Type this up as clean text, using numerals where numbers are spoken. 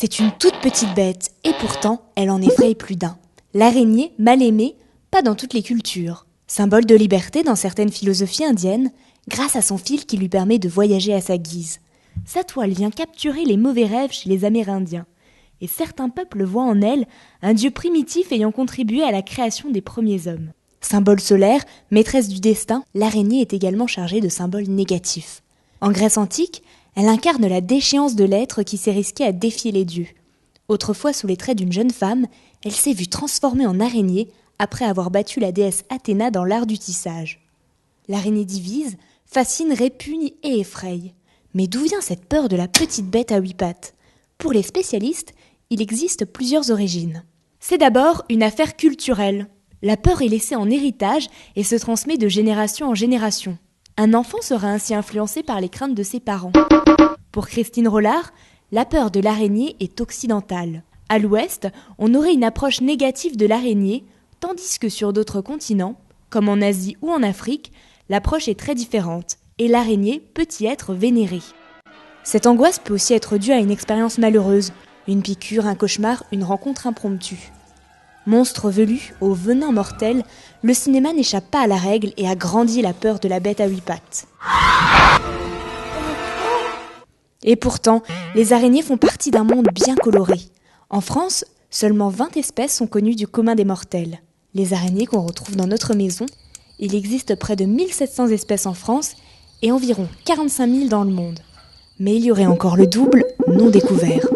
C'est une toute petite bête, et pourtant, elle en effraie plus d'un. L'araignée, mal aimée, pas dans toutes les cultures. Symbole de liberté dans certaines philosophies indiennes, grâce à son fil qui lui permet de voyager à sa guise. Sa toile vient capturer les mauvais rêves chez les Amérindiens. Et certains peuples voient en elle un dieu primitif ayant contribué à la création des premiers hommes. Symbole solaire, maîtresse du destin, l'araignée est également chargée de symboles négatifs. En Grèce antique, elle incarne la déchéance de l'être qui s'est risqué à défier les dieux. Autrefois sous les traits d'une jeune femme, elle s'est vue transformée en araignée après avoir battu la déesse Athéna dans l'art du tissage. L'araignée divise, fascine, répugne et effraie. Mais d'où vient cette peur de la petite bête à 8 pattes ? Pour les spécialistes, il existe plusieurs origines. C'est d'abord une affaire culturelle. La peur est laissée en héritage et se transmet de génération en génération. Un enfant sera ainsi influencé par les craintes de ses parents. Pour Christine Rollard, la peur de l'araignée est occidentale. À l'ouest, on aurait une approche négative de l'araignée, tandis que sur d'autres continents, comme en Asie ou en Afrique, l'approche est très différente, et l'araignée peut y être vénérée. Cette angoisse peut aussi être due à une expérience malheureuse, une piqûre, un cauchemar, une rencontre impromptue. Monstre velu, au venin mortel, le cinéma n'échappe pas à la règle et a grandi la peur de la bête à 8 pattes. Et pourtant, les araignées font partie d'un monde bien coloré. En France, seulement 20 espèces sont connues du commun des mortels. Les araignées qu'on retrouve dans notre maison, il existe près de 1700 espèces en France et environ 45 000 dans le monde. Mais il y aurait encore le double non découvert.